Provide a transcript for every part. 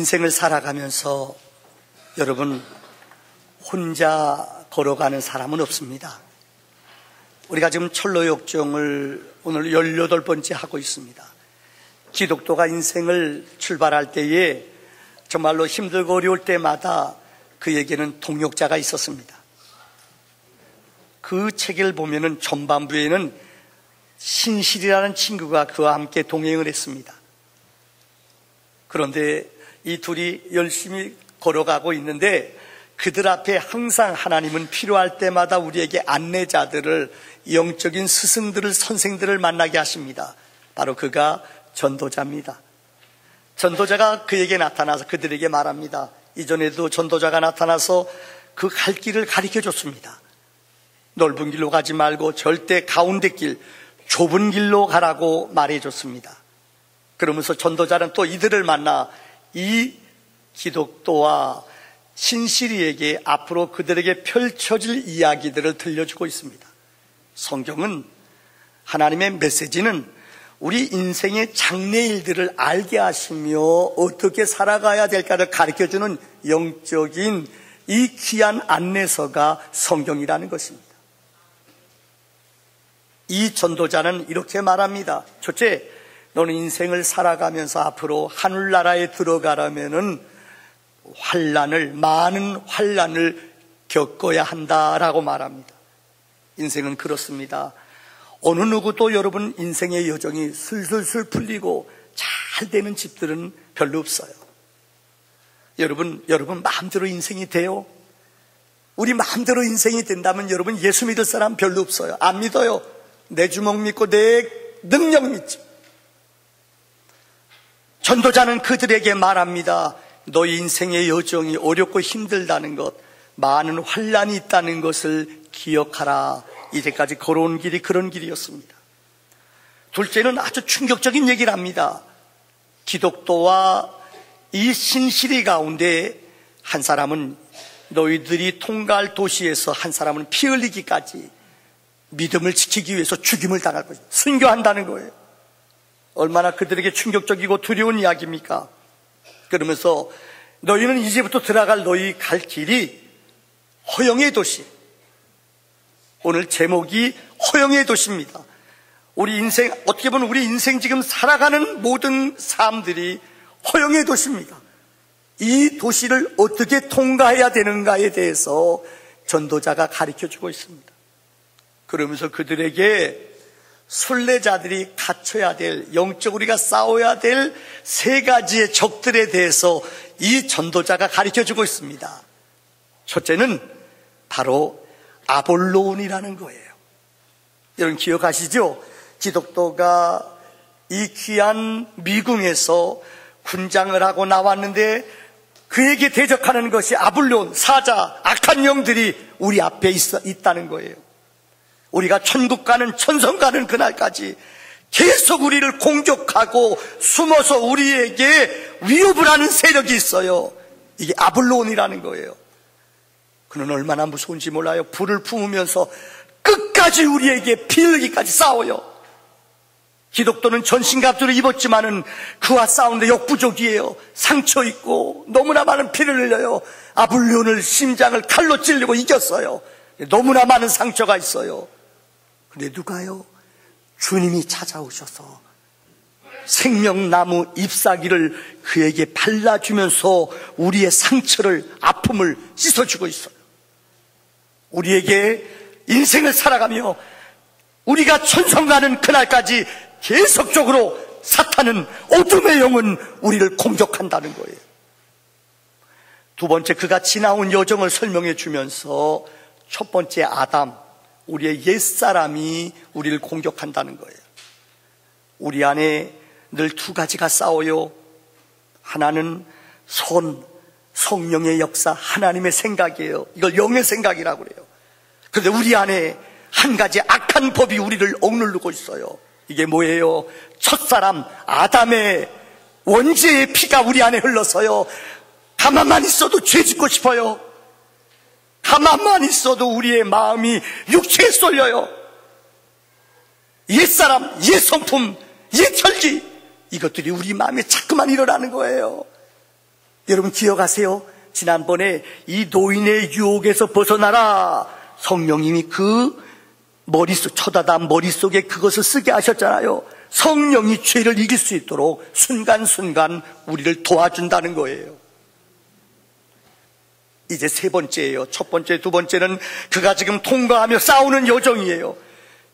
인생을 살아가면서 여러분 혼자 걸어가는 사람은 없습니다. 우리가 지금 철로역정을 오늘 18번째 하고 있습니다. 기독교가 인생을 출발할 때에 정말로 힘들고 어려울 때마다 그에게는 동역자가 있었습니다. 그 책을 보면은 전반부에는 신실이라는 친구가 그와 함께 동행을 했습니다. 그런데 이 둘이 열심히 걸어가고 있는데 그들 앞에 항상 하나님은 필요할 때마다 우리에게 안내자들을, 영적인 스승들을, 선생들을 만나게 하십니다. 바로 그가 전도자입니다. 전도자가 그에게 나타나서 그들에게 말합니다. 이전에도 전도자가 나타나서 그 갈 길을 가르쳐 줬습니다. 넓은 길로 가지 말고 절대 가운데 길, 좁은 길로 가라고 말해 줬습니다. 그러면서 전도자는 또 이들을 만나 이 기독교와 신실이에게 앞으로 그들에게 펼쳐질 이야기들을 들려주고 있습니다. 성경은, 하나님의 메시지는 우리 인생의 장래일들을 알게 하시며 어떻게 살아가야 될까를 가르쳐주는 영적인 이 귀한 안내서가 성경이라는 것입니다. 이 전도자는 이렇게 말합니다. 첫째, 너는 인생을 살아가면서 앞으로 하늘나라에 들어가려면은 많은 환난을 겪어야 한다라고 말합니다. 인생은 그렇습니다. 어느 누구도 여러분 인생의 여정이 슬슬슬 풀리고 잘 되는 집들은 별로 없어요. 여러분 마음대로 인생이 돼요? 우리 마음대로 인생이 된다면 여러분 예수 믿을 사람 별로 없어요. 안 믿어요. 내 주먹 믿고 내 능력 믿지. 전도자는 그들에게 말합니다. 너희 인생의 여정이 어렵고 힘들다는 것, 많은 환난이 있다는 것을 기억하라. 이제까지 걸어온 길이 그런 길이었습니다. 둘째는 아주 충격적인 얘기를 합니다. 기독교와 이 신실이 가운데 한 사람은 너희들이 통과할 도시에서 한 사람은 피 흘리기까지 믿음을 지키기 위해서 죽임을 당할 것이다. 순교한다는 거예요. 얼마나 그들에게 충격적이고 두려운 이야기입니까? 그러면서 너희는 이제부터 들어갈 너희 갈 길이 허영의 도시. 오늘 제목이 허영의 도시입니다. 우리 인생, 어떻게 보면 우리 인생 지금 살아가는 모든 삶들이 허영의 도시입니다. 이 도시를 어떻게 통과해야 되는가에 대해서 전도자가 가르쳐주고 있습니다. 그러면서 그들에게 순례자들이 갖춰야 될, 영적 우리가 싸워야 될 세 가지의 적들에 대해서 이 전도자가 가르쳐주고 있습니다. 첫째는 바로 아볼론이라는 거예요. 여러분 기억하시죠? 기독교가 이 귀한 미궁에서 군장을 하고 나왔는데 그에게 대적하는 것이 아볼론, 사자, 악한 영들이 우리 앞에 있다는 거예요. 우리가 천국 가는, 천성 가는 그날까지 계속 우리를 공격하고 숨어서 우리에게 위협을 하는 세력이 있어요. 이게 아볼론이라는 거예요. 그는 얼마나 무서운지 몰라요. 불을 품으면서 끝까지 우리에게 피 흘리기까지 싸워요. 기독교는 전신갑주를 입었지만은 그와 싸우는데 역부족이에요. 상처 있고 너무나 많은 피를 흘려요. 아볼론을 심장을 칼로 찔리고 이겼어요. 너무나 많은 상처가 있어요. 근데 누가요? 주님이 찾아오셔서 생명나무 잎사귀를 그에게 발라주면서 우리의 상처를, 아픔을 씻어주고 있어요. 우리에게 인생을 살아가며 우리가 천성 가는 그날까지 계속적으로 사탄은, 어둠의 영은 우리를 공격한다는 거예요. 두 번째, 그가 지나온 여정을 설명해 주면서 첫 번째 아담, 우리의 옛사람이 우리를 공격한다는 거예요. 우리 안에 늘 두 가지가 싸워요. 하나는 성령의 역사, 하나님의 생각이에요. 이걸 영의 생각이라고 그래요. 그런데 우리 안에 한 가지 악한 법이 우리를 억누르고 있어요. 이게 뭐예요? 첫사람 아담의 원죄의 피가 우리 안에 흘러서요, 가만만 있어도 죄 짓고 싶어요. 가만만 있어도 우리의 마음이 육체에 쏠려요. 옛사람, 옛성품, 옛혈기, 이것들이 우리 마음에 자꾸만 일어나는 거예요. 여러분 기억하세요? 지난번에 이 노인의 유혹에서 벗어나라, 성령님이 그 머릿속, 쳐다다 머릿속에 그것을 쓰게 하셨잖아요. 성령이 죄를 이길 수 있도록 순간순간 우리를 도와준다는 거예요. 이제 세 번째예요. 첫 번째, 두 번째는 그가 지금 통과하며 싸우는 여정이에요.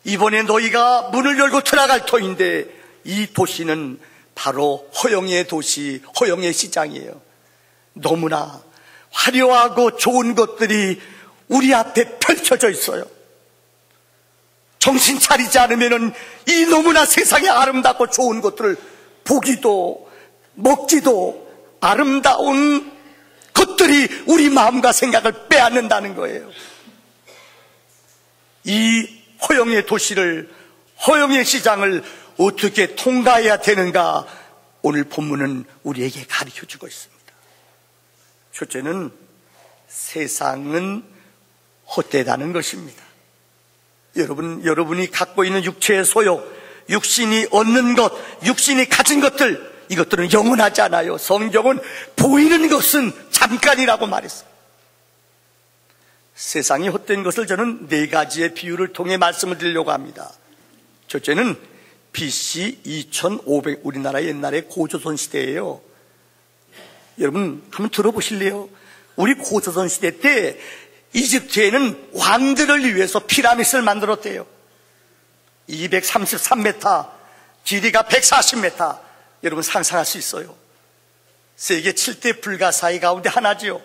이번에 너희가 문을 열고 들어갈 터인데, 이 도시는 바로 허영의 도시, 허영의 시장이에요. 너무나 화려하고 좋은 것들이 우리 앞에 펼쳐져 있어요. 정신 차리지 않으면 이 너무나 세상에 아름답고 좋은 것들을 보기도 먹기도 아름다운 것들이 우리 마음과 생각을 빼앗는다는 거예요. 이 허영의 도시를, 허영의 시장을 어떻게 통과해야 되는가, 오늘 본문은 우리에게 가르쳐주고 있습니다. 첫째는 세상은 헛되다는 것입니다. 여러분이 갖고 있는 육체의 소욕, 육신이 얻는 것, 육신이 가진 것들, 이것들은 영원하지 않아요. 성경은 보이는 것은 잠깐이라고 말했어요. 세상이 헛된 것을 저는 네 가지의 비유를 통해 말씀을 드리려고 합니다. 첫째는 BC 2500, 우리나라 옛날에 고조선 시대예요. 여러분 한번 들어보실래요? 우리 고조선 시대 때 이집트에는 왕들을 위해서 피라미드를 만들었대요. 233m, 길이가 140m. 여러분 상상할 수 있어요. 세계 7대 불가사의 가운데 하나지요.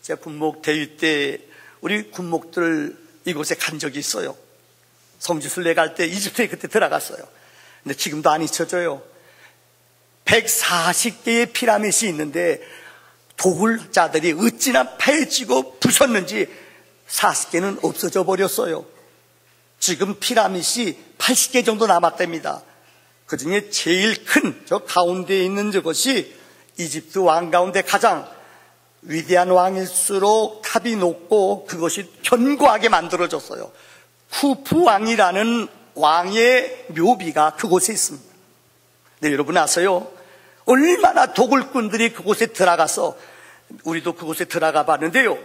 제가 군목 대위 때 우리 군목들 이곳에 간 적이 있어요. 성지순례 갈 때 이집트에 그때 들어갔어요. 근데 지금도 안 잊혀져요. 140개의 피라미드이 있는데 도굴자들이 어찌나 파헤치고 부쉈는지 40개는 없어져 버렸어요. 지금 피라미드이 80개 정도 남았답니다. 그 중에 제일 큰 저 가운데에 있는 저것이 이집트 왕 가운데 가장 위대한 왕일수록 탑이 높고 그것이 견고하게 만들어졌어요. 쿠프 왕이라는 왕의 묘비가 그곳에 있습니다. 네, 여러분 아세요? 얼마나 도굴꾼들이 그곳에 들어가서, 우리도 그곳에 들어가 봤는데요,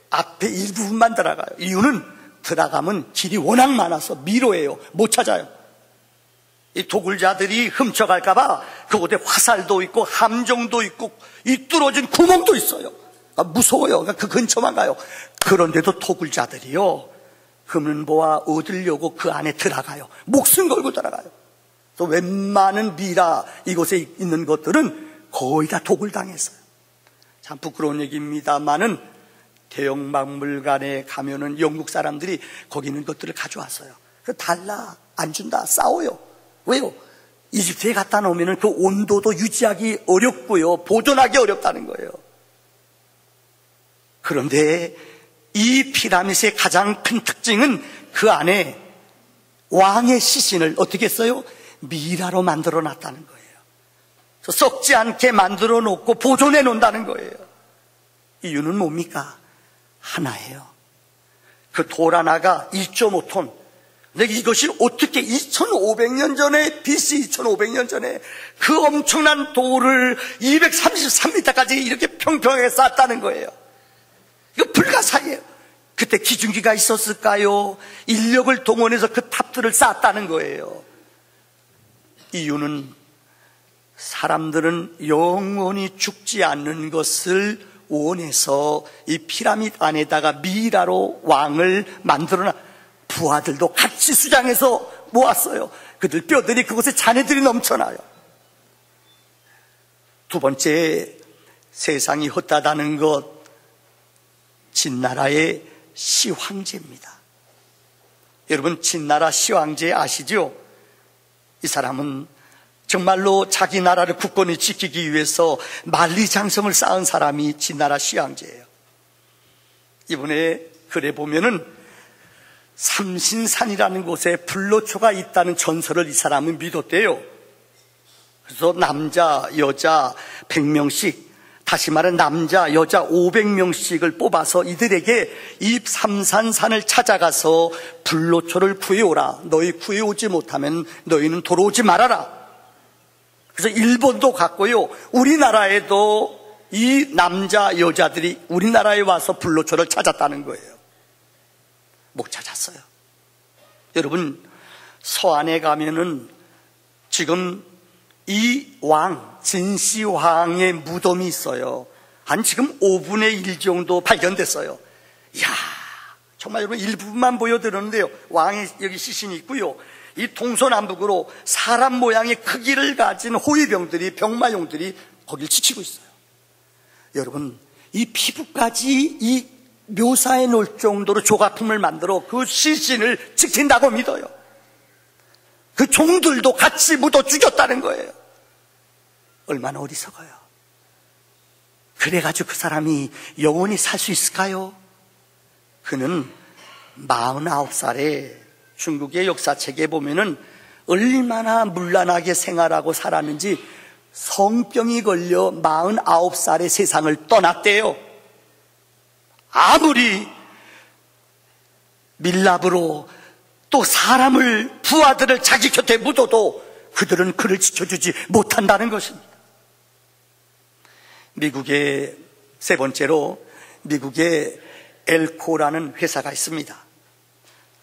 앞에 일부분만 들어가요. 이유는 들어가면 길이 워낙 많아서 미로예요. 못 찾아요. 이 도굴자들이 훔쳐갈까봐 그곳에 화살도 있고 함정도 있고 이 뚫어진 구멍도 있어요. 무서워요. 그 근처만 가요. 그런데도 도굴자들이요, 금은보화 얻으려고 그 안에 들어가요. 목숨 걸고 들어가요. 또 웬만한 미라 이곳에 있는 것들은 거의 다 도굴당했어요. 참 부끄러운 얘기입니다만은 대형박물관에 가면은 영국 사람들이 거기 있는 것들을 가져왔어요. 달라, 안 준다, 싸워요. 왜요? 이집트에 갖다 놓으면 그 온도도 유지하기 어렵고요, 보존하기 어렵다는 거예요. 그런데 이 피라미드의 가장 큰 특징은 그 안에 왕의 시신을 어떻게 했어요? 미라로 만들어 놨다는 거예요. 썩지 않게 만들어 놓고 보존해 놓는다는 거예요. 이유는 뭡니까? 하나예요. 그 돌 하나가 1.5톤. 근데 이것이 어떻게 2500년 전에, BC 2500년 전에 그 엄청난 돌을 233m까지 이렇게 평평하게 쌓았다는 거예요. 이거 불가사의예요. 그때 기중기가 있었을까요? 인력을 동원해서 그 탑들을 쌓았다는 거예요. 이유는 사람들은 영원히 죽지 않는 것을 원해서 이 피라미드 안에다가 미라로 왕을 만들어놔. 부하들도 같이 수장해서 모았어요. 그들 뼈들이 그곳에 잔해들이 넘쳐나요. 두 번째, 세상이 헛다다는 것, 진나라의 시황제입니다. 여러분 진나라 시황제 아시죠? 이 사람은 정말로 자기 나라를 굳건히 지키기 위해서 만리장성을 쌓은 사람이 진나라 시황제예요. 이번에 글에 보면은 삼신산이라는 곳에 불로초가 있다는 전설을 이 사람은 믿었대요. 그래서 남자, 여자 100명씩, 다시 말해 남자, 여자 500명씩을 뽑아서 이들에게 이 삼산산을 찾아가서 불로초를 구해오라. 너희 구해오지 못하면 너희는 돌아오지 말아라. 그래서 일본도 갔고요, 우리나라에도 이 남자 여자들이 우리나라에 와서 불로초를 찾았다는 거예요. 못 찾았어요. 여러분, 서안에 가면은 지금 이 왕, 진시황의 무덤이 있어요. 한 지금 5분의 1 정도 발견됐어요. 이야, 정말 여러분 일부분만 보여드렸는데요. 왕의 여기 시신이 있고요. 이 동서남북으로 사람 모양의 크기를 가진 호위병들이, 병마용들이 거길 지키고 있어요. 여러분, 이 피부까지 이 묘사해 놓을 정도로 조각품을 만들어 그 시신을 지킨다고 믿어요. 그 종들도 같이 묻어 죽였다는 거예요. 얼마나 어리석어요. 그래가지고 그 사람이 영원히 살 수 있을까요? 그는 49살에 중국의 역사책에 보면은 얼마나 문란하게 생활하고 살았는지 성병이 걸려 49살에 세상을 떠났대요. 아무리 밀랍으로 또 사람을, 부하들을 자기 곁에 묻어도 그들은 그를 지켜주지 못한다는 것입니다. 미국의 세 번째로, 미국의 엘코라는 회사가 있습니다.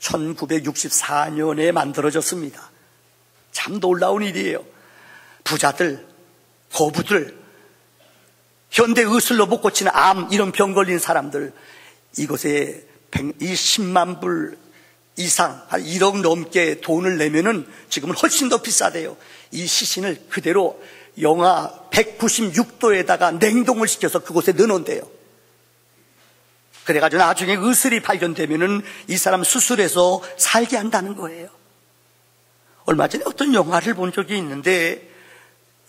1964년에 만들어졌습니다. 참 놀라운 일이에요. 부자들, 거부들, 현대 의술로 못 고치는 암, 이런 병 걸린 사람들, 이곳에 10만 불 이상, 한 1억 넘게 돈을 내면은 지금은 훨씬 더 비싸대요. 이 시신을 그대로 영하 196도에다가 냉동을 시켜서 그곳에 넣어놓은대요. 그래가지고 나중에 의술이 발견되면은 이 사람 수술해서 살게 한다는 거예요. 얼마 전에 어떤 영화를 본 적이 있는데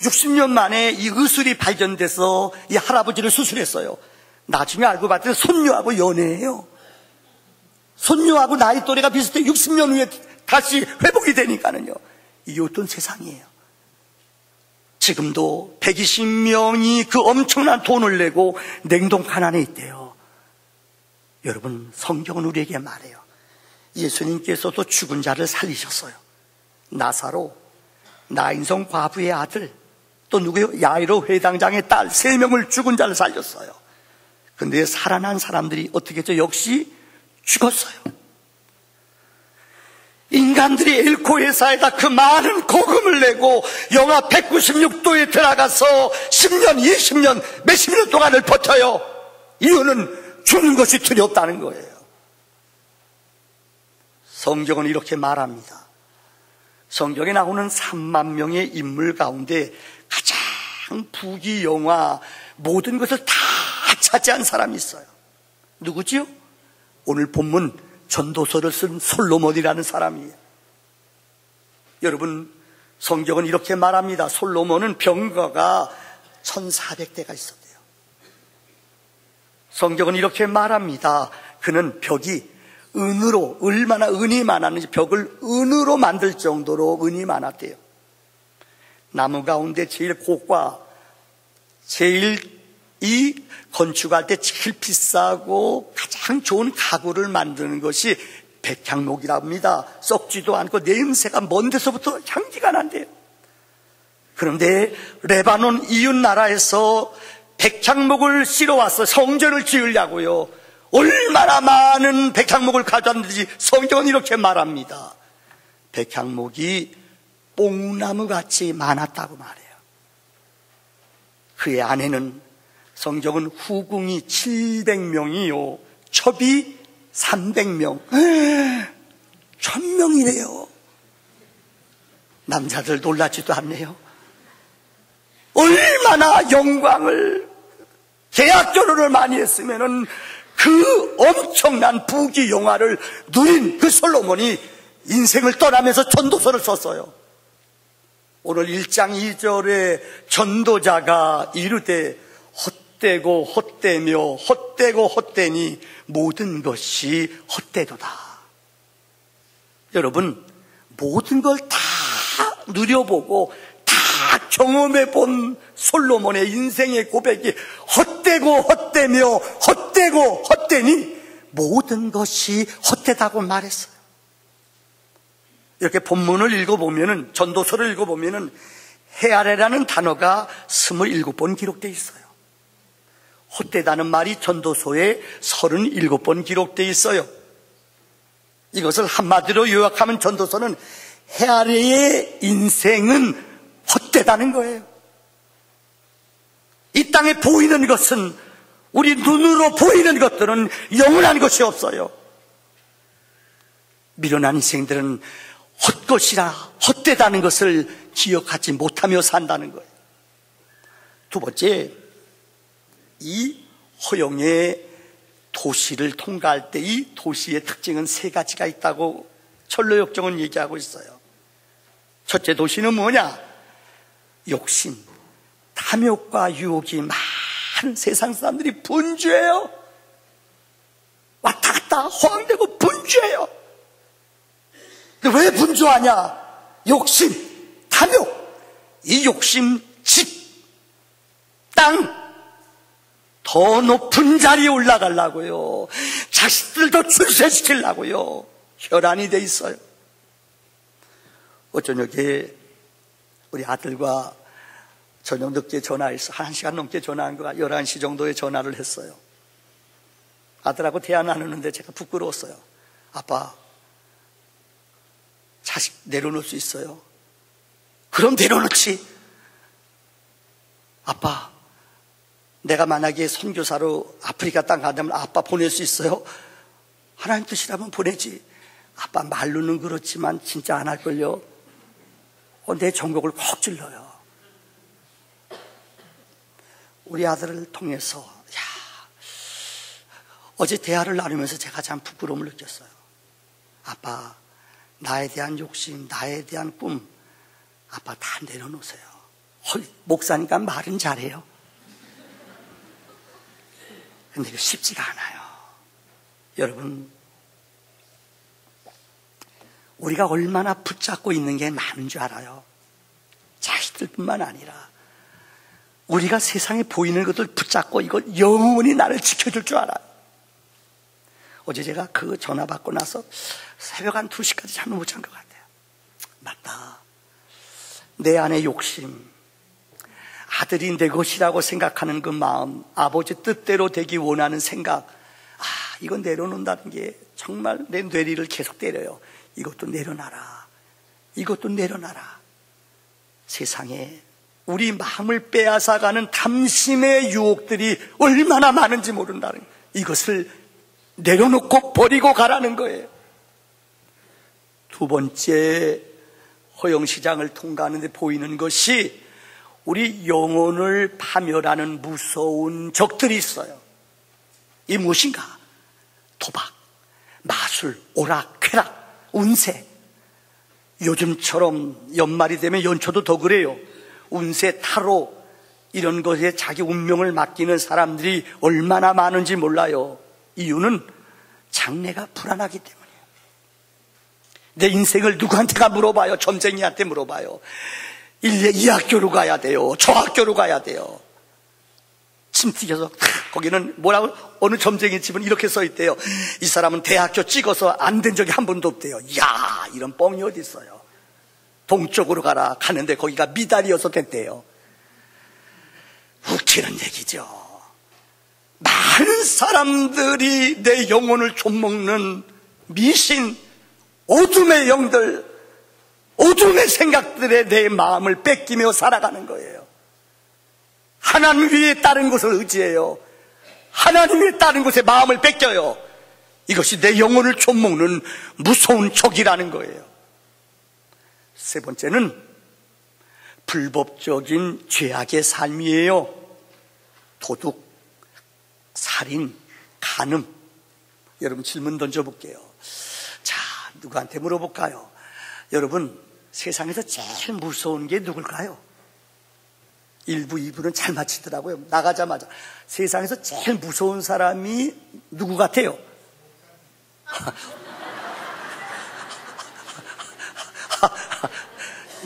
60년 만에 이 의술이 발견돼서 이 할아버지를 수술했어요. 나중에 알고 봤더니 손녀하고 연애해요. 손녀하고 나이 또래가 비슷해 60년 후에 다시 회복이 되니까는요. 이게 어떤 세상이에요. 지금도 120명이 그 엄청난 돈을 내고 냉동칸 안에 있대요. 여러분, 성경은 우리에게 말해요. 예수님께서도 죽은 자를 살리셨어요. 나사로, 나인성 과부의 아들, 또 누구요? 야이로 회당장의 딸 3명을 죽은 자를 살렸어요. 근데 살아난 사람들이 어떻게 했죠? 역시 죽었어요. 인간들이 엘코 회사에다 그 많은 거금을 내고 영하 196도에 들어가서 10년, 20년, 몇십 년 동안을 버텨요. 이유는 죽는 것이 두렵다는 거예요. 성경은 이렇게 말합니다. 성경에 나오는 3만 명의 인물 가운데 가장 부귀영화, 모든 것을 다 차지한 사람이 있어요. 누구지요? 오늘 본문 전도서를 쓴 솔로몬이라는 사람이에요. 여러분, 성경은 이렇게 말합니다. 솔로몬은 병거가 1400대가 있었대요. 성경은 이렇게 말합니다. 그는 벽이 은으로, 얼마나 은이 많았는지 벽을 은으로 만들 정도로 은이 많았대요. 나무 가운데 제일 고가, 제일 이 건축할 때 제일 비싸고 가장 좋은 가구를 만드는 것이 백향목이라고 합니다. 썩지도 않고 냄새가 먼 데서부터 향기가 난대요. 그런데 레바논 이웃 나라에서 백향목을 실어와서 성전을 지으려고요. 얼마나 많은 백향목을 가져왔는지 성경은 이렇게 말합니다. 백향목이 뽕나무같이 많았다고 말해요. 그의 아내는, 성경은 후궁이 700명이요 첩이 300명, 1000명이래요. 남자들 놀라지도 않네요. 얼마나 영광을, 계약 결혼을 많이 했으면은 그 엄청난 부귀영화를 누린 그 솔로몬이 인생을 떠나면서 전도서를 썼어요. 오늘 1장 2절에 전도자가 이르되 헛되고 헛되며 헛되고 헛되니 모든 것이 헛되도다. 여러분, 모든 걸 다 누려보고 다 경험해본 솔로몬의 인생의 고백이 헛되고 헛되며 헛되고 헛되니 모든 것이 헛되다고 말했어요. 이렇게 본문을 읽어보면은, 전도서를 읽어보면은 헤아레라는 단어가 27번 기록되어 있어요. 헛되다는 말이 전도서에 37번 기록되어 있어요. 이것을 한마디로 요약하면 전도서는 헤아려의 인생은 헛되다는 거예요. 이 땅에 보이는 것은, 우리 눈으로 보이는 것들은 영원한 것이 없어요. 미련한 인생들은 헛것이라, 헛되다는 것을 기억하지 못하며 산다는 거예요. 두 번째, 이 허영의 도시를 통과할 때 이 도시의 특징은 세 가지가 있다고 철로역정은 얘기하고 있어요. 첫째 도시는 뭐냐? 욕심, 탐욕과 유혹이 많은 세상 사람들이 분주해요. 왔다 갔다 호황되고 분주해요. 근데 왜 분주하냐? 욕심, 탐욕. 이 욕심, 집, 땅, 더 높은 자리에 올라가려고요. 자식들도 출세시키려고요. 혈안이 돼 있어요. 어저녁에 우리 아들과 저녁 늦게 전화해서 1시간 넘게 전화한 거가 11시 정도에 전화를 했어요. 아들하고 대화 나누는데 제가 부끄러웠어요. 아빠, 자식 내려놓을 수 있어요? 그럼 내려놓지. 아빠, 내가 만약에 선교사로 아프리카 땅 가면 아빠 보낼 수 있어요? 하나님 뜻이라면 보내지. 아빠 말로는 그렇지만 진짜 안 할걸요? 내 전곡을 콕 찔러요. 우리 아들을 통해서 어제 대화를 나누면서 제가 참 부끄러움을 느꼈어요. 아빠, 나에 대한 욕심, 나에 대한 꿈, 아빠 다 내려놓으세요. 목사니까 말은 잘해요. 근데 쉽지가 않아요. 여러분, 우리가 얼마나 붙잡고 있는 게 많은 줄 알아요? 자식들뿐만 아니라 우리가 세상에 보이는 것들 붙잡고 이거 영원히 나를 지켜줄 줄 알아요. 어제 제가 그 전화 받고 나서 새벽 한 2시까지 잠을 못 잔 것 같아요. 맞다. 내 안의 욕심, 아들이 내 것이라고 생각하는 그 마음, 아버지 뜻대로 되기 원하는 생각, 이건 내려놓는다는 게 정말 내 뇌리를 계속 때려요. 이것도 내려놔라. 이것도 내려놔라. 세상에 우리 마음을 빼앗아가는 탐심의 유혹들이 얼마나 많은지 모른다는 거예요. 이것을 내려놓고 버리고 가라는 거예요. 두 번째, 허영시장을 통과하는데 보이는 것이 우리 영혼을 파멸하는 무서운 적들이 있어요. 이 무엇인가? 도박, 마술, 오락, 쾌락, 운세. 요즘처럼 연말이 되면 연초도 더 그래요. 운세, 타로 이런 것에 자기 운명을 맡기는 사람들이 얼마나 많은지 몰라요. 이유는 장래가 불안하기 때문이에요. 내 인생을 누구한테가 물어봐요? 점쟁이한테 물어봐요. 이 학교로 가야 돼요. 저 학교로 가야 돼요. 침 튀겨서 거기는 뭐라고, 어느 점쟁이 집은 이렇게 써 있대요. 이 사람은 대학교 찍어서 안 된 적이 한 번도 없대요. 이야, 이런 뻥이 어디 있어요. 동쪽으로 가라 가는데 거기가 미달이어서 됐대요. 웃기는 얘기죠. 많은 사람들이 내 영혼을 좀먹는 미신, 어둠의 영들, 어둠의 생각들에 내 마음을 뺏기며 살아가는 거예요. 하나님 위에 다른 것을 의지해요. 하나님 위에 다른 것에 마음을 뺏겨요. 이것이 내 영혼을 좀먹는 무서운 적이라는 거예요. 세 번째는 불법적인 죄악의 삶이에요. 도둑, 살인, 간음. 여러분 질문 던져볼게요. 자, 누구한테 물어볼까요? 여러분, 세상에서 제일 무서운 게 누굴까요? 1부, 2부는 잘 맞히더라고요. 나가자마자 세상에서 제일 무서운 사람이 누구 같아요?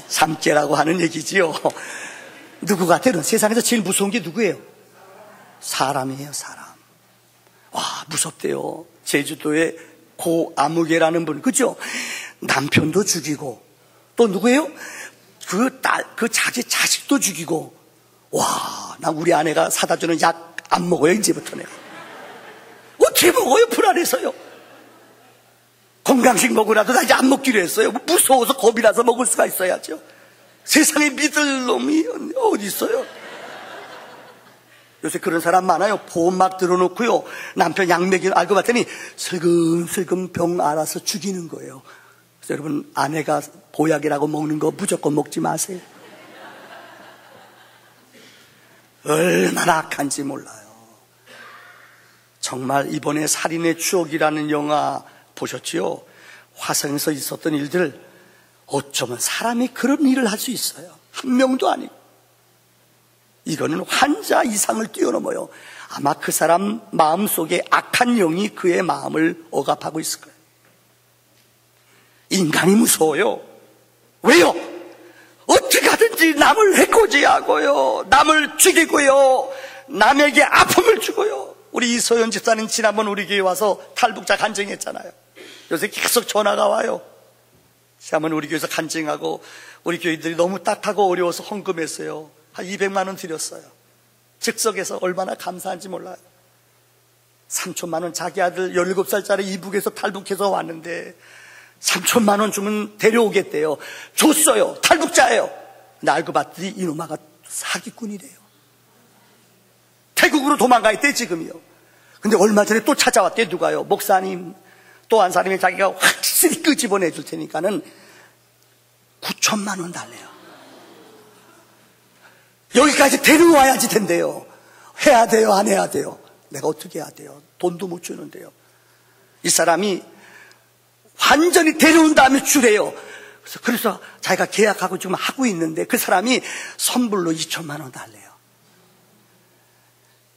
삼재라고 하는 얘기지요. 누구 같아요? 세상에서 제일 무서운 게 누구예요? 사람이에요, 사람. 와, 무섭대요. 제주도에 고아무개라는 분, 그죠? 남편도 죽이고, 또 누구예요? 그 자기 자식도 죽이고. 와, 나 우리 아내가 사다 주는 약 안 먹어요, 이제부터 내가. 어떻게 먹어요, 불안해서요. 건강식 먹으라도 나 이제 안 먹기로 했어요. 무서워서 겁이 나서 먹을 수가 있어야죠. 세상에 믿을 놈이 어디 있어요? 요새 그런 사람 많아요. 보험 막 들어놓고요, 남편 약 먹이는 알고 봤더니 슬금슬금 병 알아서 죽이는 거예요. 그래서 여러분, 아내가 보약이라고 먹는 거 무조건 먹지 마세요. 얼마나 악한지 몰라요. 정말 이번에 살인의 추억이라는 영화 보셨지요? 화성에서 있었던 일들, 어쩌면 사람이 그런 일을 할 수 있어요. 한 명도 아니고. 이거는 환자 이상을 뛰어넘어요. 아마 그 사람 마음속에 악한 영이 그의 마음을 억압하고 있을 거예요. 인간이 무서워요. 왜요? 어떻게 하든지 남을 해코지하고요, 남을 죽이고요, 남에게 아픔을 주고요. 우리 이소연 집사님 지난번 우리 교회 와서 탈북자 간증했잖아요. 요새 계속 전화가 와요. 지난번 우리 교회에서 간증하고, 우리 교회들이 너무 딱하고 어려워서 헌금했어요. 한 200만 원 드렸어요. 즉석에서 얼마나 감사한지 몰라요. 3천만 원, 자기 아들 17살짜리 이북에서 탈북해서 왔는데 3천만 원 주면 데려오겠대요. 줬어요. 탈북자예요. 근데 알고 봤더니 이놈아가 사기꾼이래요. 태국으로 도망가 있대 지금이요. 근데 얼마 전에 또 찾아왔대. 누가요? 목사님, 또 한 사람이 자기가 확실히 끄집어내 줄 테니까는 9천만 원 달래요. 여기까지 데려와야지 된대요. 해야 돼요, 안 해야 돼요? 내가 어떻게 해야 돼요? 돈도 못 주는데요. 이 사람이 완전히 데려온 다음에 주래요. 그래서 자기가 계약하고 지금 하고 있는데 그 사람이 선불로 2천만 원 달래요.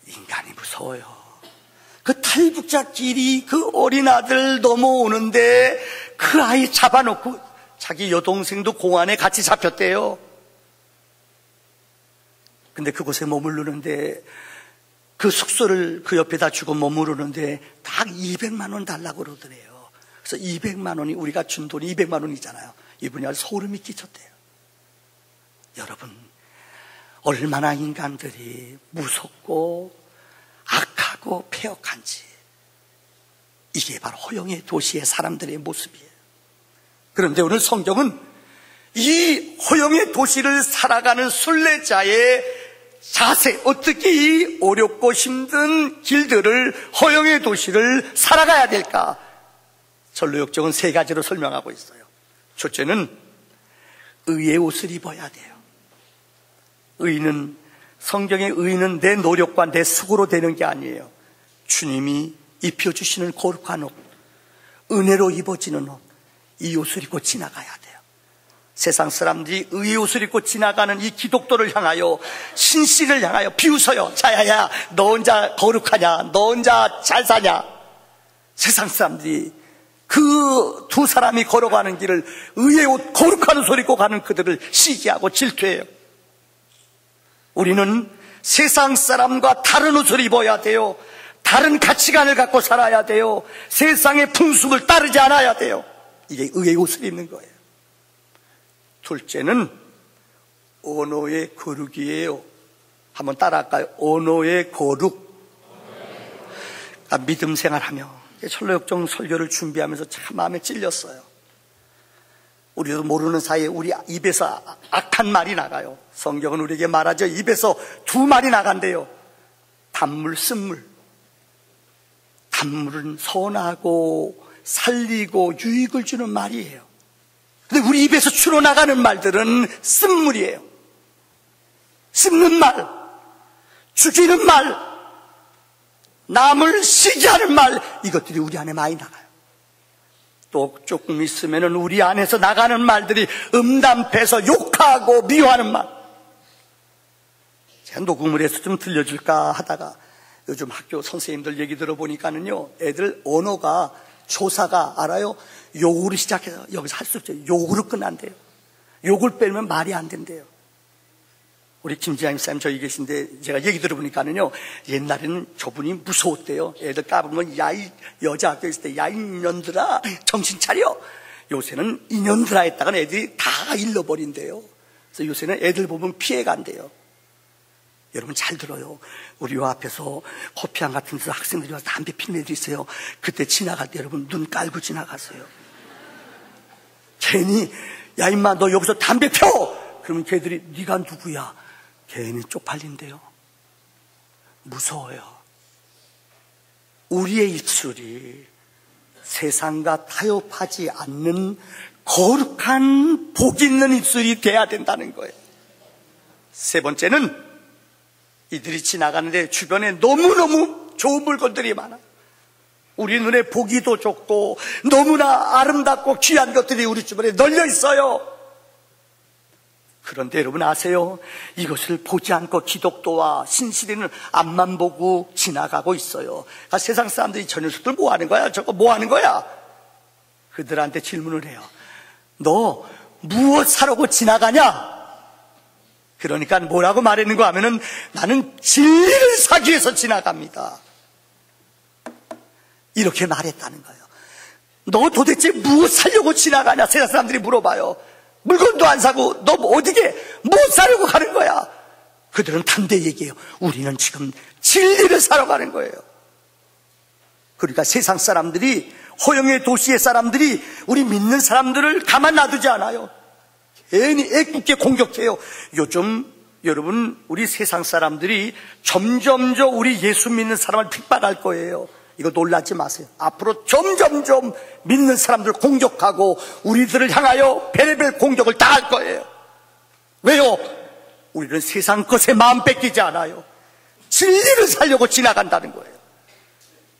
인간이 무서워요. 그 탈북자끼리 그 어린 아들 넘어오는데 그 아이 잡아놓고, 자기 여동생도 공안에 같이 잡혔대요. 근데 그곳에 머무르는데, 그 숙소를 그 옆에다 주고 머무르는데 딱 200만 원 달라고 그러더래요. 그래서 200만 원이, 우리가 준 돈이 200만 원이잖아요. 이분이 아주 소름이 끼쳤대요. 여러분, 얼마나 인간들이 무섭고 악하고 폐역한지. 이게 바로 허영의 도시의 사람들의 모습이에요. 그런데 오늘 성경은 이 허영의 도시를 살아가는 순례자의 자세, 어떻게 이 어렵고 힘든 길들을, 허영의 도시를 살아가야 될까? 전로역정은 3가지로 설명하고 있어요. 첫째는 의의 옷을 입어야 돼요. 의는, 성경의 의는 내 노력과 내 수고로 되는 게 아니에요. 주님이 입혀주시는 거룩한 옷, 은혜로 입어지는 옷, 이 옷을 입고 지나가야 돼요. 세상 사람들이 의의 옷을 입고 지나가는 이 기독도를 향하여, 신씨를 향하여 비웃어요. 자야야, 너 혼자 거룩하냐? 너 혼자 잘 사냐? 세상 사람들이 그 두 사람이 걸어가는 길을, 의의 옷, 거룩한 옷을 입고 가는 그들을 시기하고 질투해요. 우리는 세상 사람과 다른 옷을 입어야 돼요. 다른 가치관을 갖고 살아야 돼요. 세상의 풍습을 따르지 않아야 돼요. 이게 의의 옷을 입는 거예요. 둘째는 언어의 거룩이에요. 한번 따라할까요? 언어의 거룩. 믿음 생활하며, 철로역정 설교를 준비하면서 참 마음에 찔렸어요. 우리도 모르는 사이에 우리 입에서 악한 말이 나가요. 성경은 우리에게 말하죠. 입에서 2말이 나간대요. 단물, 쓴물. 단물은 선하고 살리고 유익을 주는 말이에요. 근데 우리 입에서 줄어나가는 말들은 쓴물이에요. 씹는 말, 죽이는 말, 남을 시기하는 말, 이것들이 우리 안에 많이 나가요. 또 조금 있으면 우리 안에서 나가는 말들이 음담패서 욕하고 미워하는 말. 제가 녹음을 해서 좀 들려줄까 하다가 요즘 학교 선생님들 얘기 들어보니까는요, 애들 언어가, 조사가 알아요? 욕으로 시작해서 여기서 할 수 없어요. 욕으로 끝난대요. 욕을 빼면 말이 안 된대요. 우리 김지향 쌤 저기 계신데 제가 얘기 들어보니까는요, 옛날에는 저분이 무서웠대요. 애들 까불면 야, 이 여자 학교에 있을 때 야, 이년들아 정신 차려. 요새는 이년들아 했다가 애들이 다 잃어버린대요. 그래서 요새는 애들 보면 피해간대요. 여러분 잘 들어요. 우리 요 앞에서 커피숍 같은 데서 학생들이 와서 담배 피는 애들이 있어요. 그때 지나갈 때 여러분 눈 깔고 지나가세요. 괜히 야 임마 너 여기서 담배 펴! 그러면 걔들이 네가 누구야? 괜히 쪽팔린대요. 무서워요. 우리의 입술이 세상과 타협하지 않는 거룩한 복 있는 입술이 돼야 된다는 거예요. 세 번째는 이들이 지나가는데 주변에 너무너무 좋은 물건들이 많아. 우리 눈에 보기도 좋고 너무나 아름답고 귀한 것들이 우리 주변에 널려 있어요. 그런데 여러분 아세요? 이것을 보지 않고 기독도와 신실이는 앞만 보고 지나가고 있어요. 그러니까 세상 사람들이 저 녀석들 뭐 하는 거야? 저거 뭐 하는 거야? 그들한테 질문을 해요. 너 무엇 사려고 지나가냐? 그러니까 뭐라고 말했는가 하면은 나는 진리를 사기 위해서 지나갑니다. 이렇게 말했다는 거예요. 너 도대체 무엇 사려고 지나가냐? 세상 사람들이 물어봐요. 물건도 안 사고 너 어디게 뭐 사려고 가는 거야? 그들은 담대 얘기해요. 우리는 지금 진리를 사러 가는 거예요. 그러니까 세상 사람들이, 허영의 도시의 사람들이 우리 믿는 사람들을 가만 놔두지 않아요. 괜히 애꿎게 공격해요. 요즘 여러분 우리 세상 사람들이 점점점 우리 예수 믿는 사람을 핍박할 거예요. 이거 놀라지 마세요. 앞으로 점점점 믿는 사람들 공격하고 우리들을 향하여 별의별 공격을 다 할 거예요. 왜요? 우리는 세상 것에 마음 뺏기지 않아요. 진리를 살려고 지나간다는 거예요.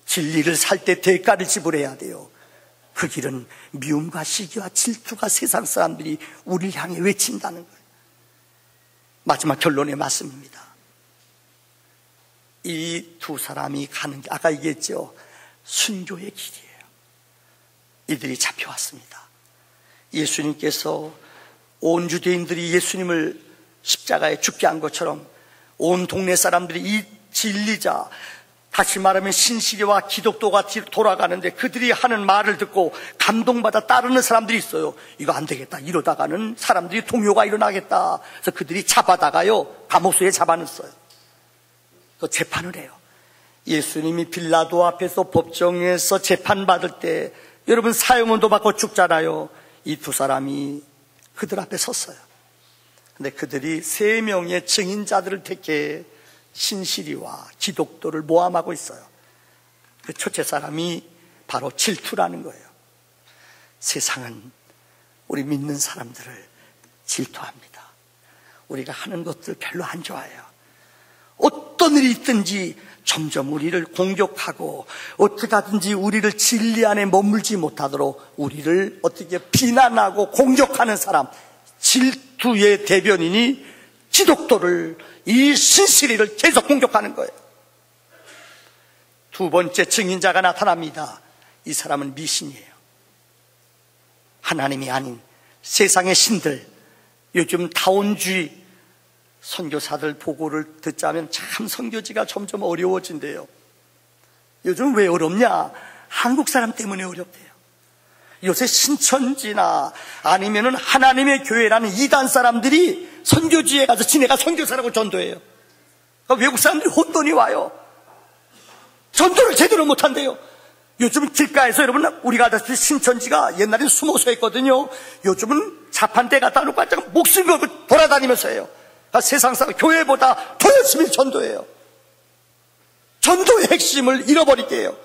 진리를 살 때 대가를 지불해야 돼요. 그 길은 미움과 시기와 질투가 세상 사람들이 우리를 향해 외친다는 거예요. 마지막 결론의 말씀입니다. 이 두 사람이 가는 게 아까 얘기했죠. 순교의 길이에요. 이들이 잡혀왔습니다. 예수님께서 온 유대인들이 예수님을 십자가에 죽게 한 것처럼 온 동네 사람들이 이 진리자, 다시 말하면 신실이와 기독도가 돌아가는데 그들이 하는 말을 듣고 감동받아 따르는 사람들이 있어요. 이거 안 되겠다. 이러다가는 사람들이 동요가 일어나겠다. 그래서 그들이 잡아다가요 감옥소에 잡아넣었어요. 또 재판을 해요. 예수님이 빌라도 앞에서 법정에서 재판받을 때 여러분 사형도 받고 죽잖아요. 이 두 사람이 그들 앞에 섰어요. 근데 그들이 3명의 증인자들을 택해 신실이와 기독도를 모함하고 있어요. 그 첫째 사람이 바로 질투라는 거예요. 세상은 우리 믿는 사람들을 질투합니다. 우리가 하는 것들 별로 안 좋아해요. 어떤 일이 있든지 점점 우리를 공격하고 어떻게 하든지 우리를 진리 안에 머물지 못하도록 우리를 어떻게 비난하고 공격하는 사람, 질투의 대변인이 기독도를, 이 신실이를 계속 공격하는 거예요. 두 번째 증인자가 나타납니다. 이 사람은 미신이에요. 하나님이 아닌 세상의 신들, 요즘 다원주의 선교사들 보고를 듣자면 참 선교지가 점점 어려워진대요. 요즘 왜 어렵냐? 한국 사람 때문에 어렵대요. 요새 신천지나 아니면은 하나님의 교회라는 이단 사람들이 선교지에 가서 지네가 선교사라고 전도해요. 그러니까 외국 사람들이 혼돈이 와요. 전도를 제대로 못한대요. 요즘 길가에서 여러분 우리가 알다시피 신천지가 옛날에 숨어서 했거든요. 요즘은 자판대 갖다 놓고 목숨 걸고 돌아다니면서 해요. 그러니까 세상 사람 교회보다 더 열심히 전도해요. 전도의 핵심을 잃어버리게 해요.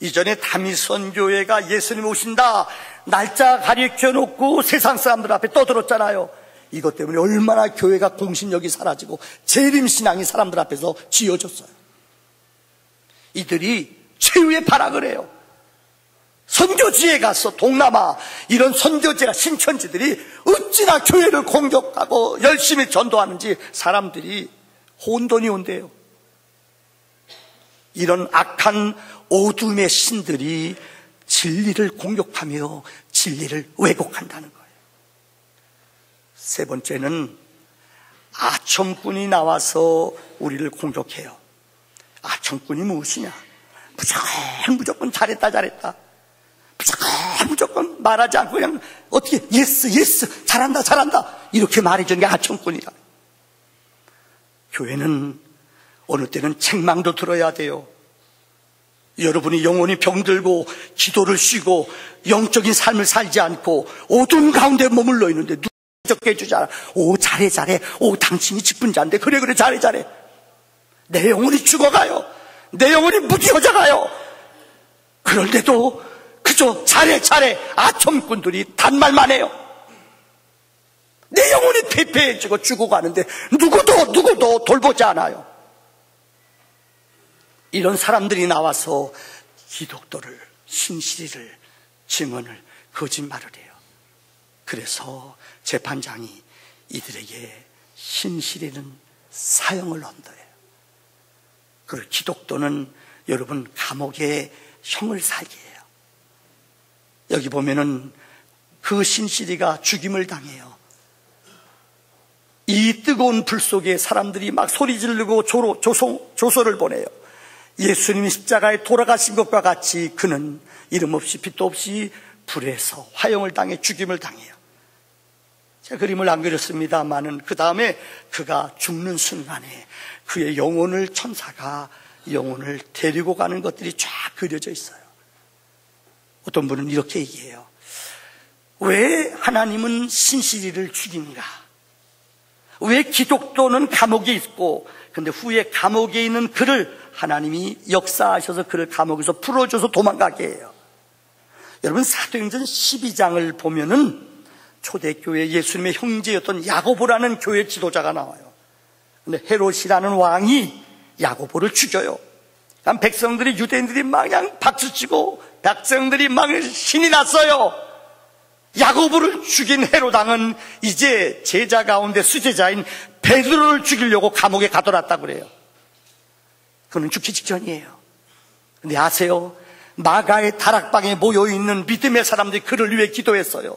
이전에 다미선교회가 예수님 오신다 날짜 가리켜놓고 세상 사람들 앞에 떠들었잖아요. 이것 때문에 얼마나 교회가 공신력이 사라지고 재림신앙이 사람들 앞에서 지어졌어요. 이들이 최후의 발악을 해요. 선교지에 가서 동남아 이런 선교지가 신천지들이 어찌나 교회를 공격하고 열심히 전도하는지 사람들이 혼돈이 온대요. 이런 악한 어둠의 신들이 진리를 공격하며 진리를 왜곡한다는 거예요. 세 번째는 아첨꾼이 나와서 우리를 공격해요. 아첨꾼이 무엇이냐? 무조건 잘했다. 무조건 말하지 않고 그냥 어떻게 예스 잘한다 이렇게 말해주는 게 아첨꾼이다. 교회는 어느 때는 책망도 들어야 돼요. 여러분이 영혼이 병들고 기도를 쉬고 영적인 삶을 살지 않고 어두운 가운데 머물러 있는데 누가 적게 해주잖아. 오, 잘해. 오, 당신이 직분자인데. 그래, 잘해. 내 영혼이 죽어가요. 내 영혼이 무디어져가요. 그런데도 그저 잘해. 아첨꾼들이 단말만 해요. 내 영혼이 패패해지고 죽어가는데 누구도 돌보지 않아요. 이런 사람들이 나와서 기독도를, 신실이를, 증언을, 거짓말을 해요. 그래서 재판장이 이들에게 신실이는 사형을 언도해요. 그 기독도는 여러분 감옥에 형을 살게 해요. 여기 보면은 그 신실이가 죽임을 당해요. 이 뜨거운 불 속에 사람들이 막 소리 지르고 조소를 보내요. 예수님이 십자가에 돌아가신 것과 같이 그는 이름 없이 빛도 없이 불에서 화형을 당해 죽임을 당해요. 제가 그림을 안 그렸습니다만은 그 다음에 그가 죽는 순간에 그의 영혼을 천사가 영혼을 데리고 가는 것들이 쫙 그려져 있어요. 어떤 분은 이렇게 얘기해요. 왜 하나님은 신실이를 죽인가? 왜 기독도는 감옥에 있고 근데 후에 감옥에 있는 그를 하나님이 역사하셔서 그를 감옥에서 풀어줘서 도망가게 해요. 여러분 사도행전 12장을 보면은 초대교회 예수님의 형제였던 야고보라는 교회 지도자가 나와요. 근데 헤롯이라는 왕이 야고보를 죽여요. 그럼 백성들이 유대인들이 막 그냥 박수치고 백성들이 막 신이 났어요. 야고보를 죽인 헤롯왕은 이제 제자 가운데 수제자인 베드로를 죽이려고 감옥에 가둬놨다고 그래요. 그는 죽기 직전이에요. 근데 아세요? 마가의 다락방에 모여있는 믿음의 사람들이 그를 위해 기도했어요.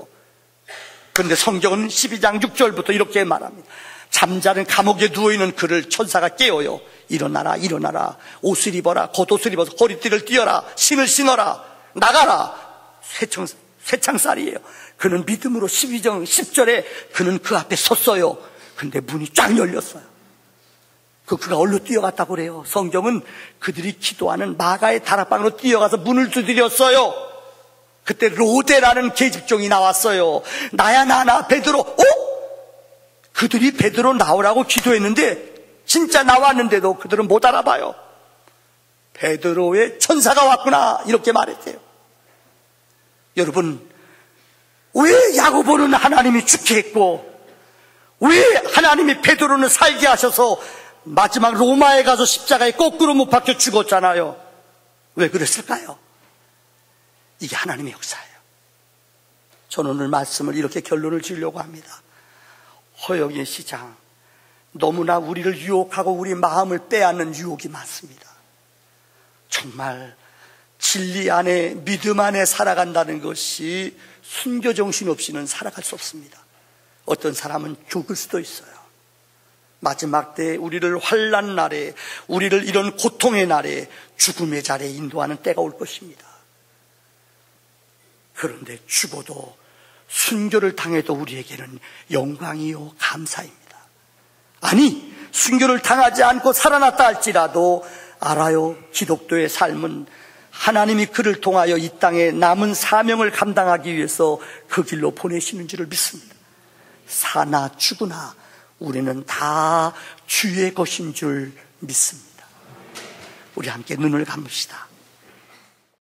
그런데 성경은 12장 6절부터 이렇게 말합니다. 잠자는 감옥에 누워있는 그를 천사가 깨워요. 일어나라. 옷을 입어라. 겉옷을 입어서 허리띠를 띄어라. 신을 신어라. 나가라. 쇠창살이에요. 그는 믿음으로 12장 10절에 그는 그 앞에 섰어요. 근데 문이 쫙 열렸어요. 그가 얼로 뛰어갔다고 그래요. 성경은 그들이 기도하는 마가의 다락방으로 뛰어가서 문을 두드렸어요. 그때 로데라는 계집종이 나왔어요. 나야 베드로. 그들이 베드로 나오라고 기도했는데 진짜 나왔는데도 그들은 못 알아봐요. 베드로의 천사가 왔구나 이렇게 말했대요. 여러분 왜 야고보는 하나님이 죽게 했고 왜 하나님이 베드로는 살게 하셔서 마지막 로마에 가서 십자가에 거꾸로 못 박혀 죽었잖아요. 왜 그랬을까요? 이게 하나님의 역사예요. 저는 오늘 말씀을 이렇게 결론을 지으려고 합니다. 허영의 시장, 너무나 우리를 유혹하고 우리 마음을 빼앗는 유혹이 많습니다. 정말 진리 안에 믿음 안에 살아간다는 것이 순교정신 없이는 살아갈 수 없습니다. 어떤 사람은 죽을 수도 있어요. 마지막 때 우리를 환난 날에 우리를 이런 고통의 날에 죽음의 자리에 인도하는 때가 올 것입니다. 그런데 죽어도 순교를 당해도 우리에게는 영광이요 감사입니다. 아니 순교를 당하지 않고 살아났다 할지라도 알아요. 기독교의 삶은 하나님이 그를 통하여 이 땅에 남은 사명을 감당하기 위해서 그 길로 보내시는 줄을 믿습니다. 사나 죽으나 우리는 다 주의 것인 줄 믿습니다. 우리 함께 눈을 감읍시다.